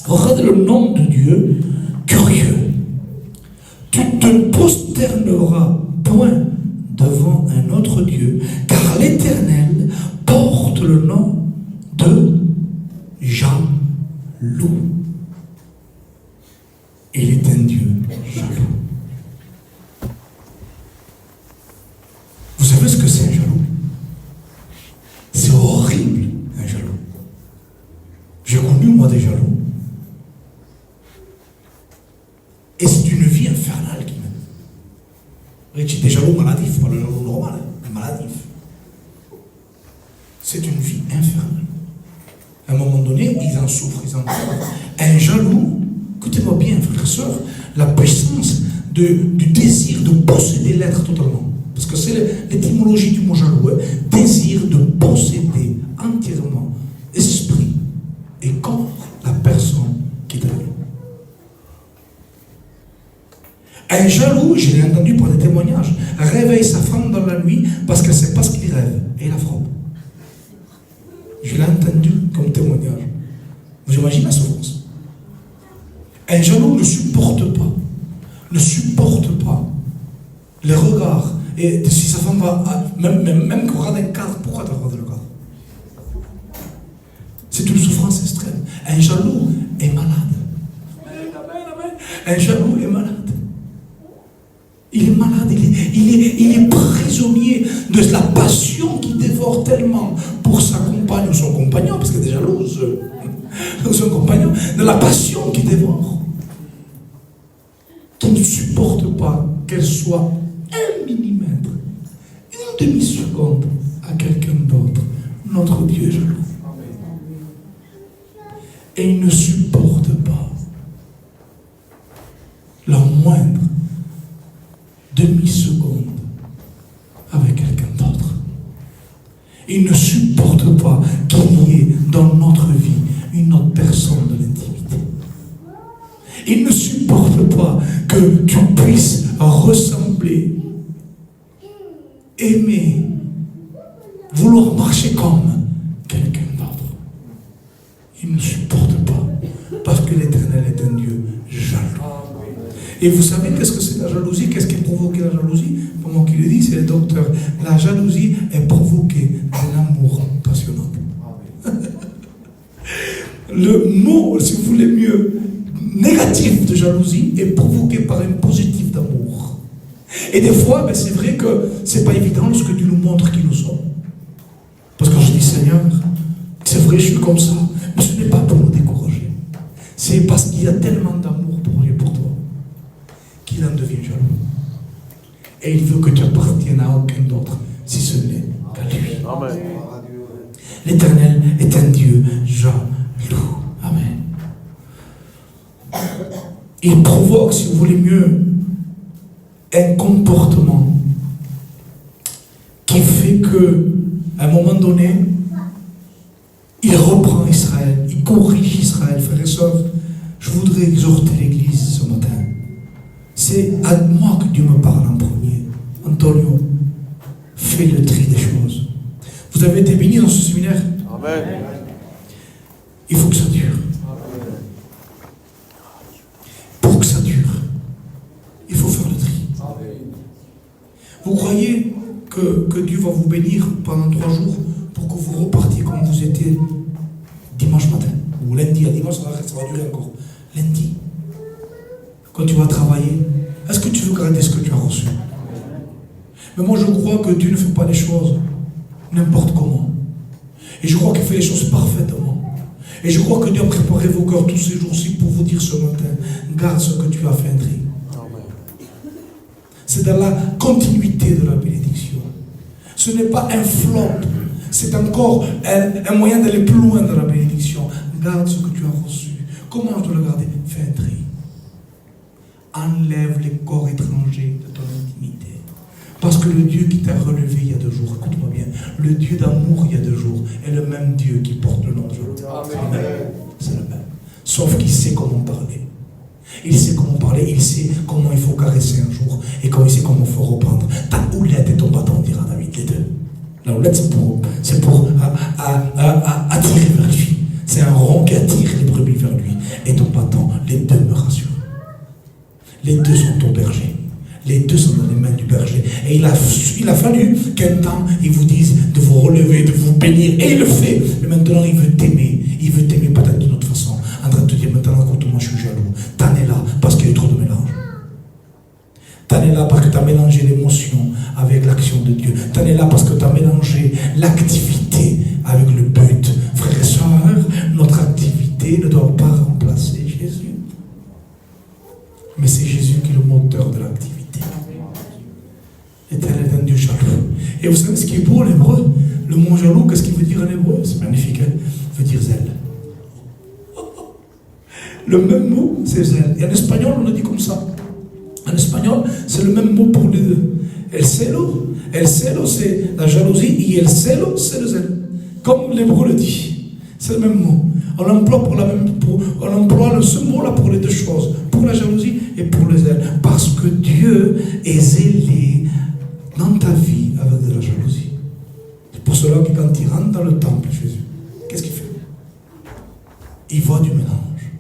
Regarde le nom de Dieu, curieux. Tu te prosterneras point devant un autre Dieu, car l'Éternel porte le nom de jaloux. Il est un Dieu jaloux. savez ce que c'est un jaloux? C'est horrible, un jaloux. J'ai connu, moi, des jaloux. Et c'est une vie infernale qui mène. C'est des jaloux maladifs, pas le jaloux normal, mais maladif. C'est une vie infernale. À un moment donné, ils en souffrent, ils en souffrent. Un jaloux, écoutez-moi bien, frères et sœurs, la puissance du désir de posséder l'être totalement. Parce que c'est l'étymologie du mot jaloux. Hein. Désir de posséder entièrement esprit et corps la personne qui est devant. Un jaloux, je l'ai entendu par des témoignages, réveille sa femme dans la nuit parce qu'elle ne sait pas ce qu'il rêve et la frappe. Je l'ai entendu comme témoignage. Vous imaginez la souffrance? Un jaloux ne supporte pas les regards. Et si sa femme va, même qu'on regarde un cadre, pourquoi tu regardes le cadre? C'est une souffrance extrême. Un jaloux est malade. Un jaloux est malade. Il est malade, il est prisonnier de la passion qui dévore tellement pour sa compagne ou son compagnon, parce qu'elle est jalouse, son compagnon, de la passion qui dévore, qui ne supporte pas qu'elle soit 1 millimètre, 1 demi-seconde à quelqu'un d'autre. Notre Dieu est jaloux. Et il ne supporte pas la moindre demi-seconde avec quelqu'un d'autre. Il ne supporte pas qu'il y ait dans notre vie une autre personne de l'intimité. Il ne supporte pas que tu puisses ressembler, aimer, vouloir marcher comme quelqu'un d'autre. Il ne supporte pas parce que l'Éternel est un Dieu jaloux. Et vous savez qu'est-ce que c'est la jalousie? Qu'est-ce qui provoque la jalousie? Comment qu'il le dit, c'est le docteur. La jalousie est provoquée d'un amour passionnant. Le mot, si vous voulez mieux, négatif de jalousie est provoqué par un positif d'amour. Et des fois, c'est vrai que c'est pas évident lorsque Dieu nous montre qui nous sommes. Parce que je dis, Seigneur, c'est vrai, je suis comme ça, mais ce n'est pas pour nous décourager. C'est parce qu'il y a tellement d'amour pour lui et pour toi qu'il en devient jaloux. Et il veut que tu appartiennes à aucun d'autre, si ce n'est qu'à lui. Amen. L'Éternel est un Dieu jaloux. Amen. Il provoque, si vous voulez mieux, un comportement qui fait que, à un moment donné, il reprend Israël, il corrige Israël. Frères et sœurs, je voudrais exhorter l'Église ce matin. C'est à moi que Dieu me parle en premier. Antonio, fais le tri des choses. Vous avez été bénis dans ce séminaire? Amen. Il faut que ça dure. Amen. Pour que ça dure, il faut faire le tri. Amen. Vous croyez que Dieu va vous bénir pendant 3 jours pour que vous repartiez comme vous étiez dimanche matin ou lundi? À dimanche, ça va durer encore. Lundi, quand tu vas travailler, est-ce que tu veux garder ce que tu as reçu? Mais moi, je crois que Dieu ne fait pas les choses n'importe comment. Et je crois qu'il fait les choses parfaitement. Et je crois que Dieu a préparé vos cœurs tous ces jours-ci pour vous dire ce matin, garde ce que tu as fait entrer. C'est dans la continuité de la bénédiction. Ce n'est pas un flop, c'est encore un moyen d'aller plus loin dans la bénédiction. Garde ce que tu as reçu. Comment je dois le garder? Fais un tri. Enlève les corps étrangers de ton intimité. Parce que le Dieu qui t'a relevé il y a 2 jours, écoute-moi bien, le Dieu d'amour il y a 2 jours est le même Dieu qui porte le nom de Dieu. C'est le même. Sauf qu'il sait comment parler. Il sait comment parler, il sait comment il faut caresser un jour et il sait comment il faut reprendre. Ta houlette et ton bâton, dira David, les deux. La houlette, c'est pour attirer vers lui. C'est un rond qui attire les brebis vers lui. Et ton bâton, les deux me rassurent. Les deux sont ton berger. Les deux sont dans les mains du berger. Et il a fallu qu'un temps, il vous dise de vous relever, de vous bénir. Et il le fait. Mais maintenant, il veut t'aimer. Il veut t'aimer peut-être d'une autre façon. En train de te dire, maintenant, écoute-moi, je suis jaloux. T'en es là parce qu'il y a eu trop de mélange. T'en Tu en es là parce que tu as mélangé l'émotion avec l'action de Dieu. Tu en es là parce que tu as mélangé l'activité avec le but. Frères et sœurs, notre activité ne doit pas remplacer Jésus. Mais c'est Jésus qui est le moteur de l'activité. L'Éternel est un Dieu jaloux. Et vous savez ce qui est beau en hébreu? Le mot jaloux, qu'est-ce qu'il veut dire en hébreu? C'est magnifique, hein? Il veut dire zèle. Le même mot, c'est zèle. Et en espagnol, on le dit comme ça. En espagnol, c'est le même mot pour les deux. El celo, c'est la jalousie, et el celo, c'est le zèle. Comme l'hébreu le dit. C'est le même mot. On emploie ce mot-là pour les deux choses. Pour la jalousie et pour le zèle. Parce que Dieu est zélé dans ta vie avec de la jalousie. C'est pour cela que quand il rentre dans le temple, Jésus, qu'est-ce qu'il fait? Il voit du mélange.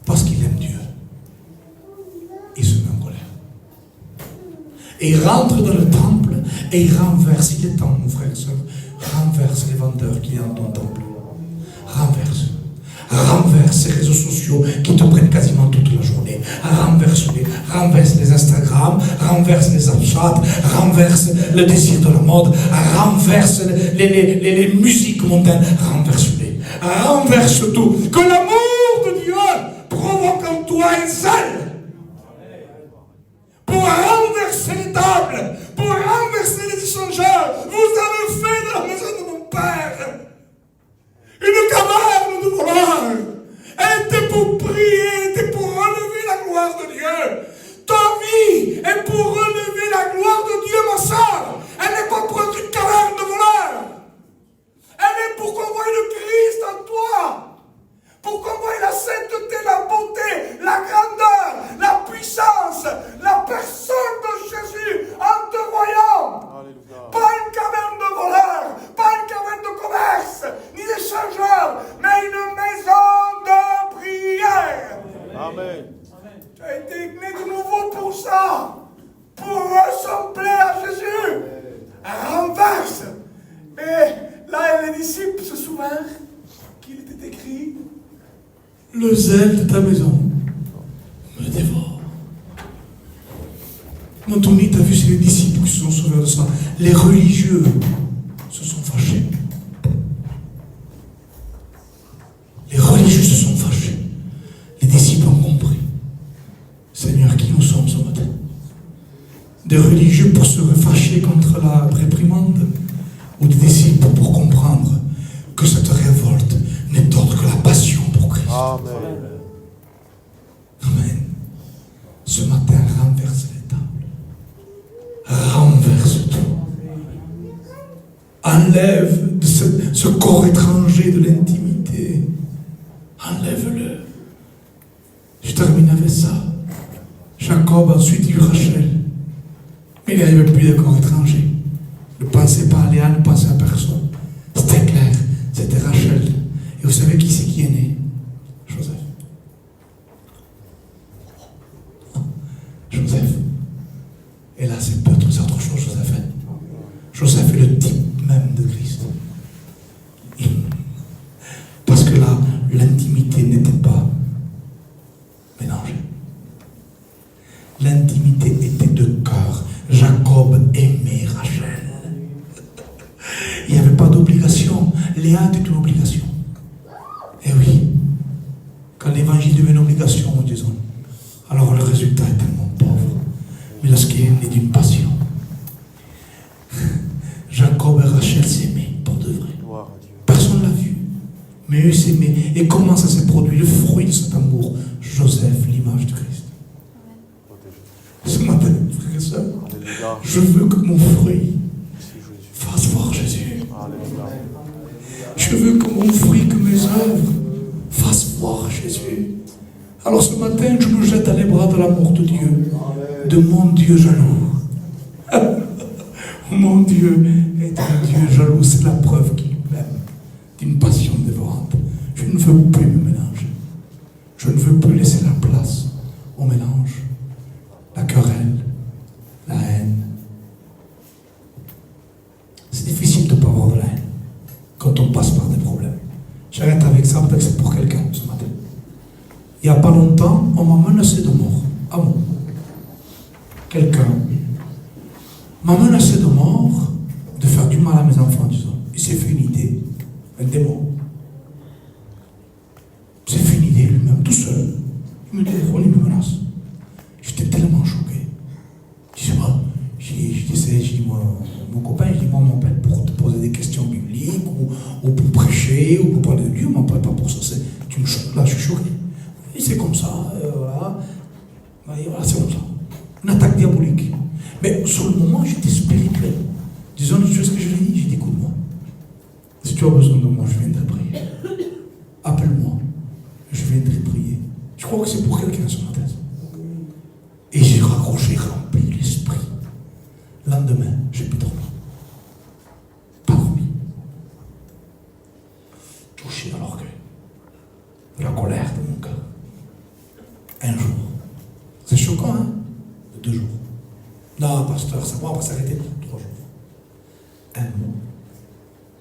Parce qu'il aime Dieu. Il se met en colère. Et il rentre dans le temple et il renverse. Il est temps, mon frère et soeur, renverse les vendeurs qui sont dans ton temple. Renverse ces réseaux sociaux qui te prennent quasiment toute la journée. Renverse les Instagram, renverse les Snapchat, renverse le désir de la mode, renverse les musiques mondaines, renverse-les. Renverse tout. Que l'amour de Dieu provoque en toi un zèle pour renverser les tables, pour renverser les échangeurs. Vous avez fait de la maison de mon Père une caverne de voleurs. Elle était pour prier, elle était pour relever la gloire de Dieu. Ta vie est pour relever la gloire de Dieu, ma soeur. Elle n'est pas pour être une caverne de voleurs. Elle est pour qu'on voie le Christ en toi. Pour qu'on voie la sainteté, la beauté, la grandeur, la puissance, la personne de Jésus en te voyant. Alléluia. Pas une caverne de voleurs, pas une caverne de commerce, ni d'échangeurs, mais une maison de prière. Amen. Tu as été né de nouveau pour ça, pour ressembler à Jésus. Renverse. Et là, les disciples se souviennent qu'il était écrit: le zèle de ta maison me dévore. Anthony, tu as vu, c'est les disciples qui se sont sauvés de ça. Les religieux se sont fâchés. Les religieux se sont fâchés. Les disciples ont compris. Seigneur, qui nous sommes ce matin? Des religieux pour se fâcher contre la réprimande, ou des disciples pour comprendre que cette révolte n'est autre que la passion pour Christ. Amen. Amen. Ce matin, renverse les tables. Renverse tout. Enlève de ce corps étranger de l'intimité. Enlève-le. Je termine avec ça. Jacob ensuite eut Rachel. Mais il n'y avait plus de corps étranger. Ne pensez pas à Léa, ne pensez à personne. C'était clair. C'était Rachel. Et vous savez qui c'est qui est né? Joseph. Joseph. Et là, c'est autre chose, Joseph. Joseph est le type même de Christ. Parce que là, l'intimité n'était pas mélangée. L'intimité était de cœur. Jacob aimait Rachel. Il n'y avait pas d'obligation. Léa était une obligation. Et oui, quand l'évangile devient une obligation, disons, alors le résultat est tellement pauvre. Mais lorsqu'il est né d'une passion, Jacob et Rachel s'aimaient pour de vrai. Personne ne l'a vu. Mais eux s'aimaient. Et comment ça s'est produit? Le fruit de cet amour. Joseph, l'image de Christ. Ce matin, frères et sœurs, je veux que mon fruit fasse voir Jésus. Je veux que mon fruit, que mes œuvres fassent voir Jésus. Alors ce matin, je me jette dans les bras de l'amour de Dieu, de mon Dieu jaloux. Mon Dieu est un Dieu jaloux, c'est la preuve qu'il m'aime, d'une passion dévorante. Je ne veux plus me mélanger. Je ne veux plus laisser la place au mélange, la querelle, la haine. C'est difficile de ne pas avoir de la haine quand on passe par des problèmes. J'arrête avec ça, peut-être que c'est pour quelqu'un ce matin. Il n'y a pas longtemps, on m'a menacé de mort. Ah bon? m'a menacé de mort, de faire du mal à mes enfants en disant, il s'est fait une idée, un démon. Il s'est fait une idée lui-même, tout seul. Il me téléphone, il me menace. J'étais tellement choqué. Je dis, moi, mon copain, je dis, moi, on m'appelle pour te poser des questions bibliques, ou pour prêcher, ou pour parler de Dieu, on m'appelle pas pour ça. Tu me choques, là, je suis choqué. Et c'est comme ça, voilà. Et voilà, c'est comme ça. Une attaque diabolique. Mais sur le moment, j'étais spirituel. Disons, tu sais ce que je lui ai dit? J'ai dit, écoute-moi. Si tu as besoin de moi, je viendrai prier. Appelle-moi. Je viendrai prier. Je crois que c'est pour quelqu'un ce matin. Et j'ai raccroché, rempli l'esprit. Le lendemain, j'ai pu dormir. Pas dormi. Touché dans l'orgueil. La colère de mon cœur. Un jour. C'est choquant, hein? 2 jours. Non, pasteur, ça va s'arrêter 3 jours. Un mois.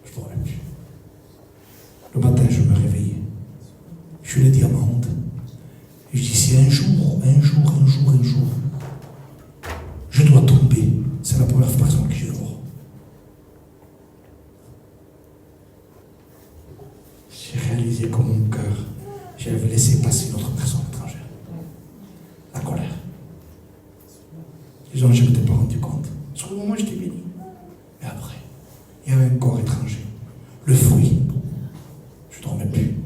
Je ne dormais plus. Le matin, je me réveillais. Je suis le diamante. Et je dis, si un jour, je dois tomber, c'est la première personne que je vais voir. J'ai réalisé que mon cœur, j'avais laissé passer une autre personne étrangère. La colère. Les gens, je ne m'étais pas rendu compte. Sur le moment, j'étais béni. Mais après, il y avait un corps étranger. Le fruit. Je ne dormais plus.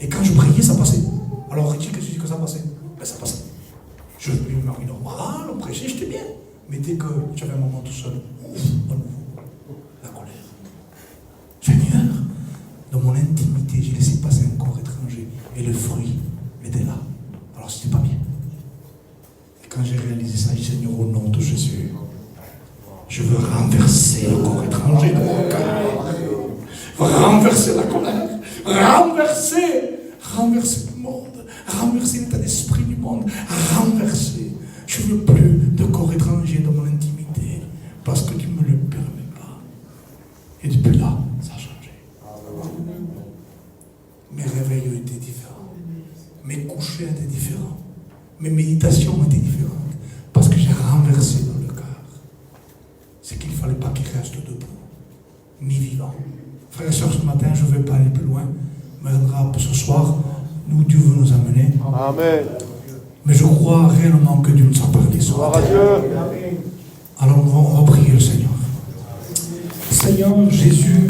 Et quand je priais, ça passait. Alors, Richie, qu'est-ce que tu dis que ça passait? Ben, ça passait. Je lui marie normal, on prêchait, j'étais bien. Mais dès que j'avais un moment tout seul, ouf, à nouveau, la colère. Seigneur, dans mon intimité, j'ai laissé passer un corps étranger. Et le fruit était là. Alors, c'était pas bien. Et quand j'ai réalisé ça, j'ai dit, Seigneur, au nom de Jésus, je veux renverser le corps étranger de mon cœur. Renverser la colère. Renverser le monde, renverser l'état d'esprit du monde, renverser. Je ne veux plus de corps étranger dans mon intimité, parce que tu ne me le permets pas. Et depuis là, ça a changé. Mes réveils étaient différents, mes couchers étaient différents, mes méditations étaient différentes, parce que j'ai renversé dans le cœur ce qu'il ne fallait pas qu'il reste debout, ni vivant. Frères et sœurs, ce matin, je ne vais pas aller plus loin. Mais ce soir, nous, Dieu veut nous amener. Amen. Mais je crois réellement que Dieu nous a parlé ce matin. Alors on va prier le Seigneur. Seigneur Jésus,